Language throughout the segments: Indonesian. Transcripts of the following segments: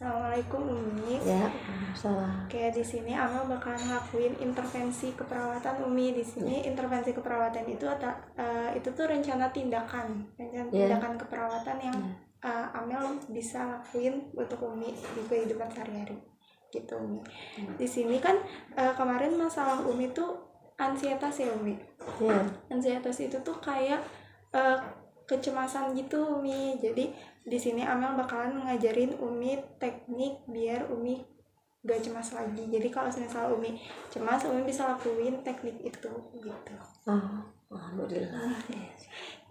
Assalamualaikum Umi. Ya, salah. Kayak di sini Amel bakalan ngelakuin intervensi keperawatan Umi. Di sini intervensi keperawatan itu tuh rencana tindakan tindakan keperawatan yang Amel bisa lakuin untuk Umi di kehidupan sehari-hari gitu Umi. Di sini kan kemarin masalah Umi tuh ansietas ya Umi. Ansietas itu tuh kayak kecemasan gitu Umi. Jadi di sini Amel bakalan ngajarin Umi teknik biar Umi gak cemas lagi. Jadi kalau misalnya Umi cemas, Umi bisa lakuin teknik itu gitu. Alhamdulillah.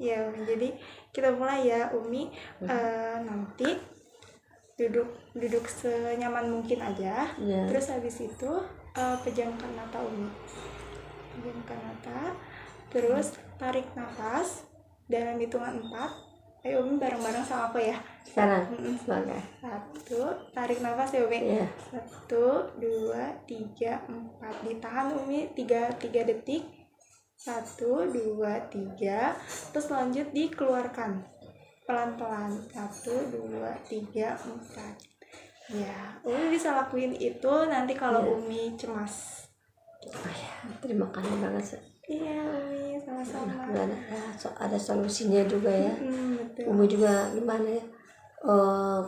Ya Umi, jadi kita mulai ya Umi. Nanti duduk senyaman mungkin aja. Terus habis itu pejamkan mata Umi. Pejamkan mata. Terus tarik nafas dalam hitungan 4. Ayo Umi bareng-bareng sama aku ya. Sekarang. Semangat. 1, tarik nafas ya Umi. 1, 2, 3, 4. Ditahan Umi 3 detik. 1, 2, 3. Terus lanjut dikeluarkan pelan-pelan. 1, 2, 3, 4. Ya, Umi bisa lakuin itu nanti kalau Umi cemas. Terima kasih banget. Iya Umi, sama-sama. Ada solusinya juga ya. Betul. Umi juga gimana ya,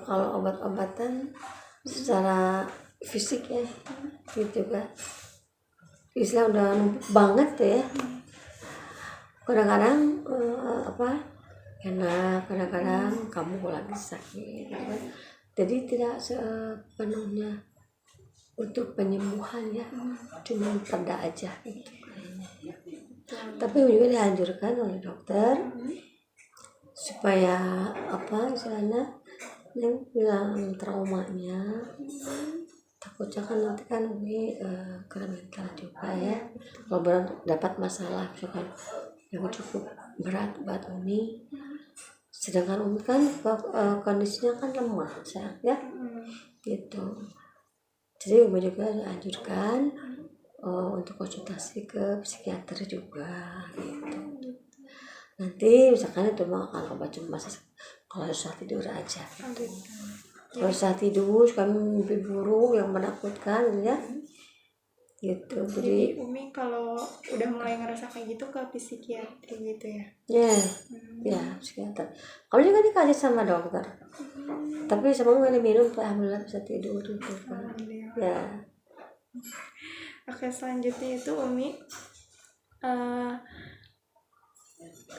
kalau obat-obatan secara fisik ya gitu kan, istilah udah numpuk banget tuh ya. Kadang-kadang enak, kadang-kadang kamu lagi sakit gitu kan. Jadi tidak sepenuhnya untuk penyembuhan ya, cuma perda aja gitu. Tapi juga dianjurkan oleh dokter supaya istilahnya yang bilang traumanya, takutnya kan nanti kan Umi kena mental juga ya. Kalau dapat masalah misalkan yang cukup berat buat Umi, sedangkan Umi kan kondisinya kan lemah ya gitu. Jadi Umi juga dianjurkan untuk konsultasi ke psikiater juga gitu. Nanti misalkan itu mah akan obat cemas kalau susah tidur aja gitu. Kalau susah tidur kami mimpi buruk yang menakutkan ya gitu. Jadi Umi kalau udah mulai ngerasa kayak gitu ke psikiater gitu ya? Ya psikiater. Kamu juga dikasih sama dokter. Tapi sama Umi minum alhamdulillah bisa tidur gitu. Ya. Oke, selanjutnya itu Umi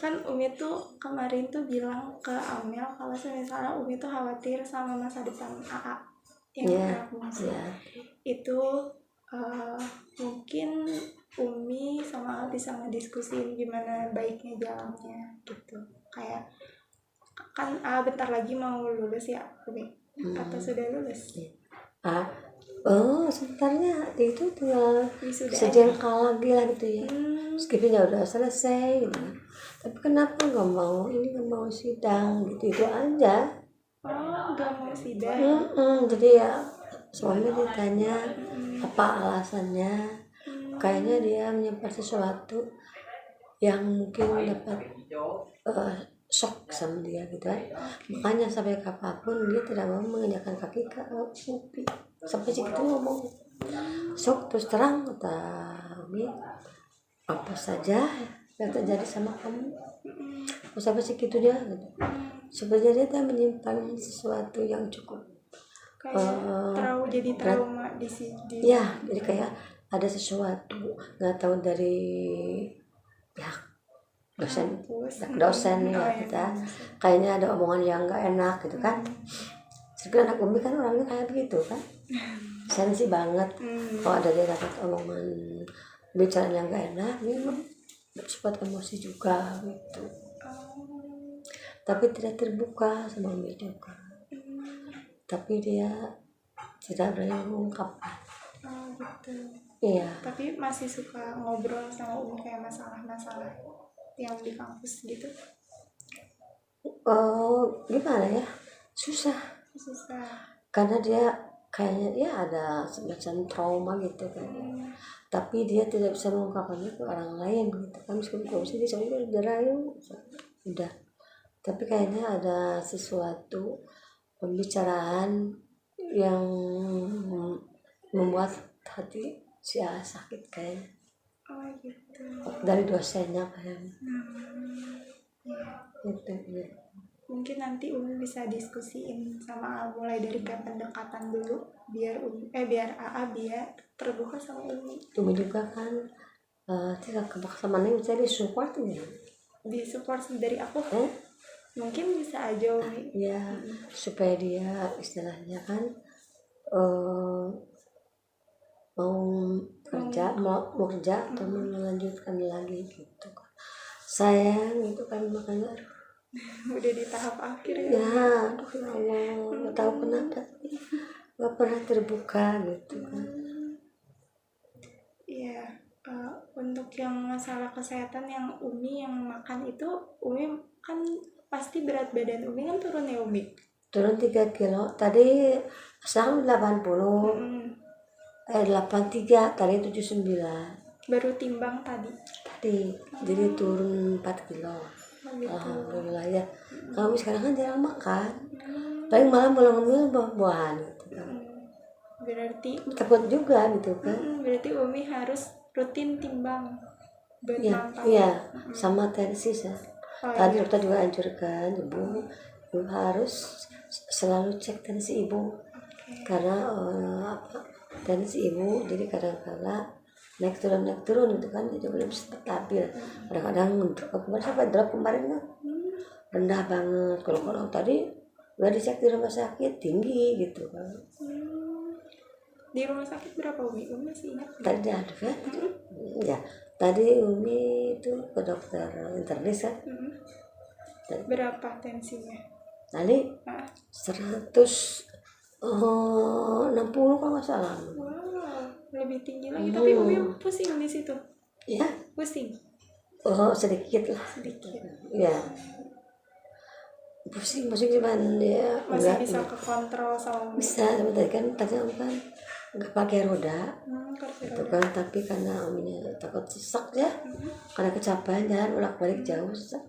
kan Umi tuh kemarin tuh bilang ke Amel kalau misalnya Umi tuh khawatir sama masa depan AA yang itu mungkin Umi sama AA bisa ngediskusin gimana baiknya jalannya gitu. Kayak kan AA bentar lagi mau lulus ya Umi, atau sudah lulus? Sebenarnya itu tinggal sejengkal lagi lah gitu ya. Skripsinya udah selesai gitu. Tapi kenapa nggak mau sidang gitu, itu aja. Nggak mau sidang. Jadi ya suami ditanya apa alasannya, kayaknya dia menyimpan sesuatu yang mungkin dapat shock sama dia gitu kan. Makanya sampai kapanpun dia tidak mau menginjakkan kaki ke UPI. Sampai segitu ngomong sok terus terang kata Umi, apa saja yang terjadi sama kamu sampai segitunya gitu. Sebenarnya dia menyimpan sesuatu yang cukup jadi trauma di sini ya. Jadi kayak ada sesuatu nggak tahu dari pihak dosen ya kita, kayaknya ada omongan yang nggak enak gitu kan. Sebenarnya anak Umi kan orangnya kayak begitu kan, sensi banget. Kalau ada dia dapat omongan bicara yang gak enak, dia cepat emosi juga gitu. Tapi tidak terbuka sama Umi juga. Tapi dia tidak berani mengungkapkan. Gitu. Iya. Tapi masih suka ngobrol sama Umi kayak masalah-masalah yang di kampus gitu. Gimana ya? Susah. Karena dia kayaknya ya ada semacam trauma gitu kan. Tapi dia tidak bisa mengungkapkannya ke orang lain gitu kan. Meskipun sih dia soalnya udah. Tapi kayaknya ada sesuatu pembicaraan yang membuat hati si A sakit kayaknya. Oh gitu. Dari dosennya kayaknya. Ya. Gitu ya. Mungkin nanti Umi bisa diskusiin sama A mulai dari kayak pendekatan dulu biar biar AA biar terbuka sama Umi. Umi juga kan tidak kemaksamannya bisa disupport ya. Disupport dari aku. Mungkin bisa aja Umi. Ya, supaya dia istilahnya kan mau kerja atau mau melanjutkan lagi gitu kan. Sayang itu kan makanya udah di tahap akhir ya. Aduh ya Allah, nggak tahu kenapa nggak pernah terbuka gitu kan. Iya, untuk yang masalah kesehatan yang Umi yang makan itu, Umi kan pasti berat badan Umi kan turun ya Umi? Turun 3 kilo, tadi sekarang 80, 83, tadi 79. Baru timbang tadi? Tadi, jadi turun 4 kilo. Gitu. Alhamdulillah ya. Kami sekarang kan jarang makan, paling malam ngemil buah-buahan gitu kan. Berarti takut juga gitu kan. Berarti Umi harus rutin timbang buat mantau. Iya, sama tensi ya. Tadi dokter juga anjurkan ibu harus selalu cek tensi ibu. Karena tensi ibu jadi kadang-kala naik turun gitu kan, jadi belum stabil. Kadang-kadang drop kemarin kan rendah banget. Kalau tadi udah dicek di rumah sakit tinggi gitu kan. Di rumah sakit berapa Umi? Umi masih ingat? Tadi ada kan? Ya, tadi Umi itu ke dokter internis kan. Berapa tensinya? Tadi 160 kalau nggak salah. Wow, lebih tinggi lagi. Tapi Umi pusing di situ? Ya. Pusing? Sedikit lah. Sedikit. Ya. Pusing cuman ya. Masih bisa kekontrol sama Umi? Bisa, tapi kan nggak pakai roda. Itu kan, tapi karena Uminya takut sesak ya. Karena kecapean jalan bolak-balik jauh sesak.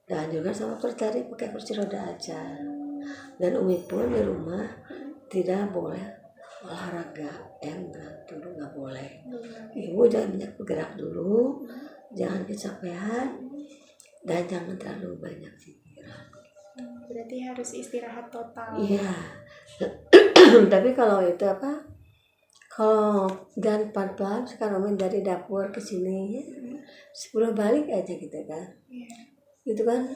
Dan juga sama dokter tadi pakai kursi roda aja. Dan Umi pun di rumah tidak boleh olahraga yang berat dulu, nggak boleh. Ibu jangan banyak bergerak dulu, jangan kecapean, dan jangan terlalu banyak pikiran. Berarti harus istirahat total. Iya. Tapi kalau itu kalau jalan pelan-pelan sekarang Umi dari dapur ke sini sebelum balik aja gitu kan. Itu kan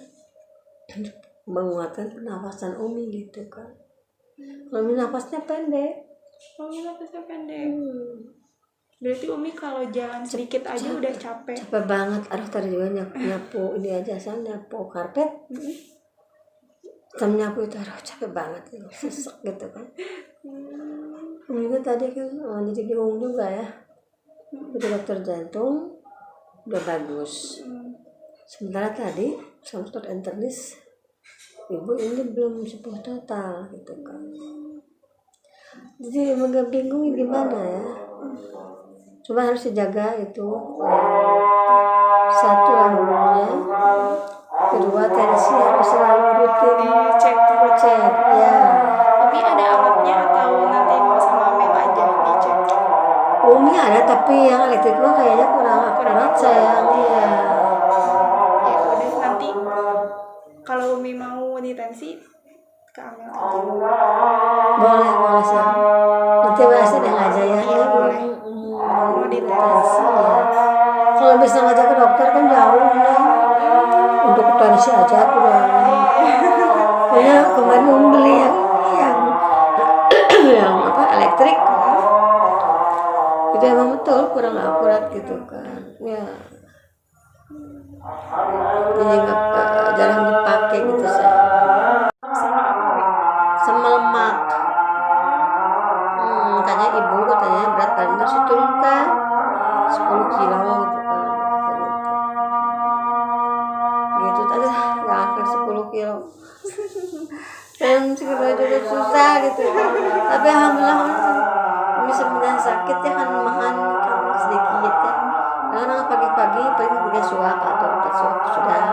menguatkan pernafasan Umi gitu kan. Kalau Umi nafasnya pendek. Umi nafasnya pendek. Berarti Umi kalau jalan sedikit aja udah capek. Capek banget. Aduh tadi juga nyapu ini aja, saya nyapu karpet. Sama nyapu itu capek banget, sesek gitu kan. Umi kan tadi kan jadi bingung juga ya. Itu dokter jantung udah bagus. Sementara tadi sama dokter internis ibu ini belum sembuh total gitu kan. Jadi agak bingung gimana ya. Cuma harus dijaga itu satu lambungnya, kedua tensi harus selalu rutin dicek ya. Umi ada alatnya atau nanti mau sama Mel aja dicek? Umi ada tapi yang elektrik mah kayaknya kurang akurat sayang ya. Ya udah nanti kalau Umi mau ditensi ke Amel aja. Boleh sih. Nanti WhatsApp yang aja ya. Iya boleh. Mau ditensi ya. Kalau bisa ngajak ke dokter kan jauh nih. Untuk tensi aja aku udah. Ya kemarin Umi beli yang elektrik. Itu emang betul kurang akurat gitu kan. Ya. Jadi jarang dipakai gitu saya. Sama lemak. Makanya ibu katanya berat badannya harus diturunkan 10 kilo gitu kan. Gitu tadi nggak akan 10 kilo. Dan segera juga susah gitu. Tapi alhamdulillah bisa punya sakit ya kan makan sedikit ya. Karena pagi-pagi paling 3 suap atau 4 suap sudah.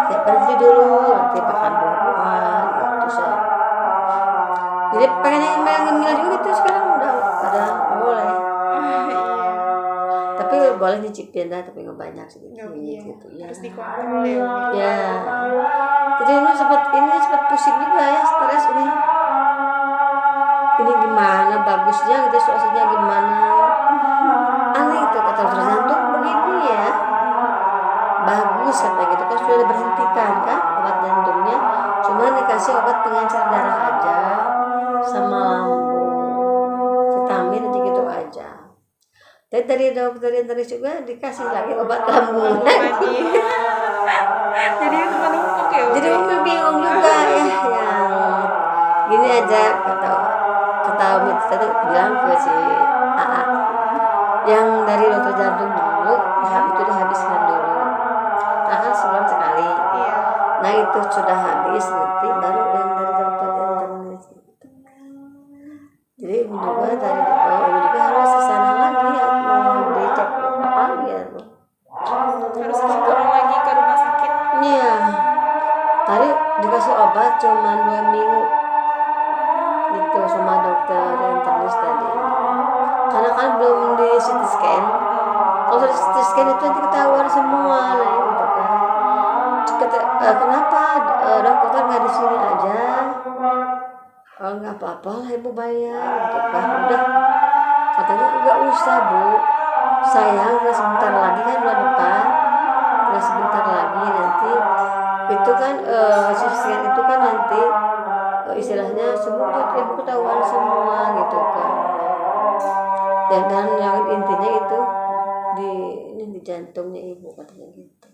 Tiap hari dulu nanti makan buah-buahan gitu saya. Jadi pengen yang ngemil juga gitu sekarang udah pada boleh. Iya. Tapi boleh nyicipin dah, tapi nggak banyak sedikit Iya. gitu ya. Harus dikontrol ya Umi. Ya. Jadi ini sempat pusing juga ya, stres ini. Ini gimana bagusnya gitu, situasinya gimana? Aneh itu kata dokter jantung begini ya. Bagus kata gitu kan, sudah diberhentikan kan obat jantungnya, cuma dikasih obat pengencer darah aja sama lambung, vitamin aja gitu aja. Dan dari dokter internis juga dikasih lagi obat lambung lagi. Jadi menumpuk ya Umi. Jadi Umi bingung juga ya, yang gini aja kata Umi tadi bilang ke si AA, yang dari dokter jantung dulu itu dihabiskan dulu. Kan sebulan sekali. Iya. Nah itu sudah habis nanti baru yang dari dokter internis gitu. Jadi Ibu juga harus kesana lagi ya, mau dicek apa ya. Harus laporan lagi ke rumah sakit. Iya. Tadi dikasih obat cuma 2 minggu gitu sama dokter internis tadi. Karena kan belum di CT scan. Kalau di CT scan itu nanti ketahuan semua lah gitu kan. Kenapa dokter nggak di sini aja? Oh, nggak apa-apa lah ibu bayar gitu kan. Udah katanya nggak usah bu, sayang udah sebentar lagi kan bulan depan, udah sebentar lagi nanti itu kan scan itu kan nanti istilahnya semua ibu ketahuan semua gitu kan. Dan yang intinya itu di jantungnya ibu katanya gitu.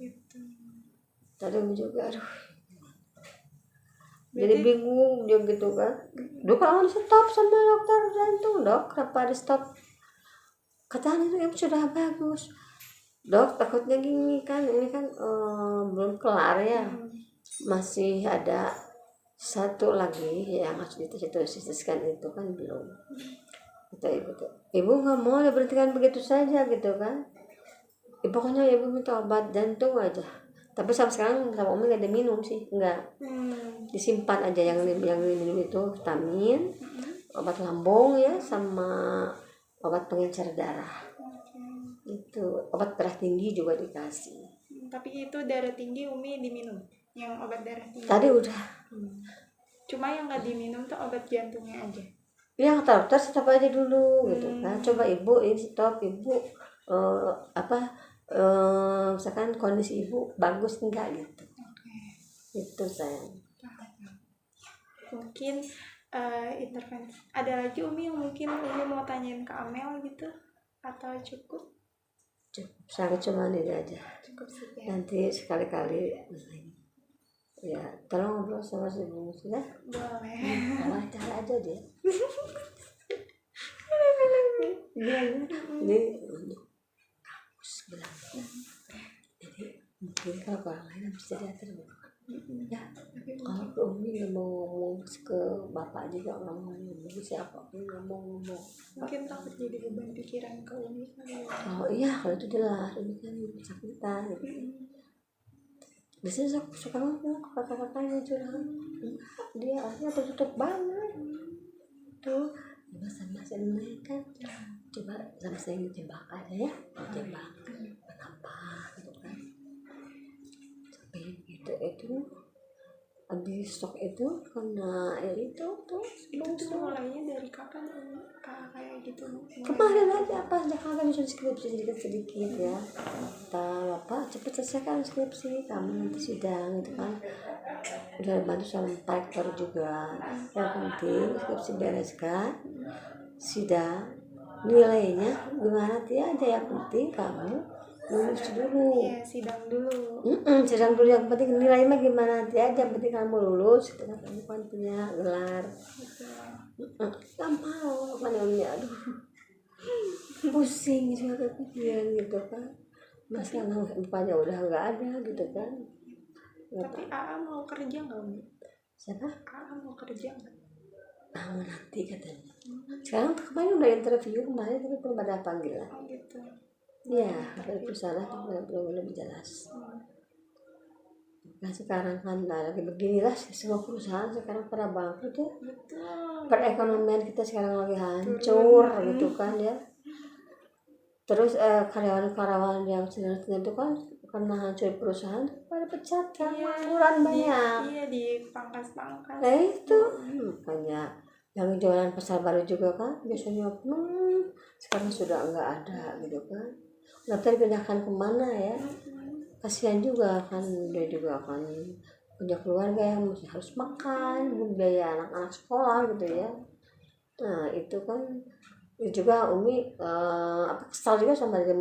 Tadi juga aduh. Jadi bingung dia gitu kan. Dok kalau di stop sama dokter jantung, dok kenapa di stop? Katanya itu ibu sudah bagus. Dok takutnya gini kan, ini kan belum kelar ya. Masih ada satu lagi yang harus ditusiskan itu kan belum. Kata ibu tuh, ibu nggak mau diberhentikan begitu saja gitu kan. Pokoknya ibu minta obat jantung aja. Tapi sampai sekarang sama Umi gak ada minum sih, enggak. Disimpan aja yang diminum itu vitamin, obat lambung ya, sama obat pengencer darah. Itu obat darah tinggi juga dikasih. Tapi itu darah tinggi Umi diminum, yang obat darah tinggi. Tadi udah. Cuma yang nggak diminum tuh obat jantungnya aja. Ya kata dokter stop aja dulu gitu kan. Coba ibu ini stop ibu misalkan kondisi ibu bagus enggak gitu. Itu sayang. Mungkin intervensi. Ada lagi Umi yang mungkin Umi mau tanyain ke Amel gitu atau cukup? Saya cuma ini aja. Cukup sih ya. Nanti sekali-kali ya tolong ngobrol sama si ibu sudah. Boleh. Kalau cara aja dia. Ini bilang. Jadi mungkin kalau orang lain bisa diatur ya. Kalau ke Umi nggak mau ngomong ke bapak juga nggak mau ngomong, siapa pun nggak mau ngomong. Mungkin takut jadi beban pikiran ke Umi kali ya. Oh iya kalau itu jelas ini kan sakitan gitu. Biasanya suka ngomong ke kakak-kakaknya curhat, dia aslinya tertutup banget tuh. Coba sama saya kan, coba sama saya ditembak aja ya, ditembak kenapa gitu kan. Sampai gitu itu habis stok itu karena itu tuh Itu mulainya dari kapan Umi kayak gitu? Kemarin aja apa sejak kapan disuruh skripsi sedikit ya. Kata bapak cepet selesaikan skripsi, kamu nanti sidang gitu kan. Udah bantu sama Pak Rektor juga. Yang penting skripsi bereskan, sidang, nilainya gimana dia aja yang penting kamu lulus dulu. Iya, sidang dulu. Sidang dulu yang penting nilainya mah gimana dia aja yang penting kamu lulus, itu kan kamu kan punya gelar. Gak mau namanya, aduh pusing juga kepikiran gitu kan. Masalah rupanya udah nggak ada gitu kan. Tapi AA mau kerja nggak Umi? Siapa? AA mau kerja nggak? Mau nanti katanya. Sekarang kemarin udah interview kemarin tapi belum ada panggilan. Oh gitu. Iya, dari perusahaan itu belum jelas. Nah sekarang kan lagi beginilah semua perusahaan sekarang pada bangkrut ya. Betul. Perekonomian kita sekarang lagi hancur gitu kan ya. Terus karyawan-karyawan yang senior-senior itu kan karena hancur perusahaan pada pecat kan, pengangguran banyak. Iya, dipangkas-pangkas. Nah itu banyak yang jualan pasar baru juga kan biasanya sekarang sudah enggak ada gitu kan. Nggak tahu dipindahkan kemana ya. Kasihan juga kan, dia juga akan punya keluarga yang masih harus makan, biaya anak-anak sekolah gitu ya. Nah itu kan juga Umi kesal juga sama dia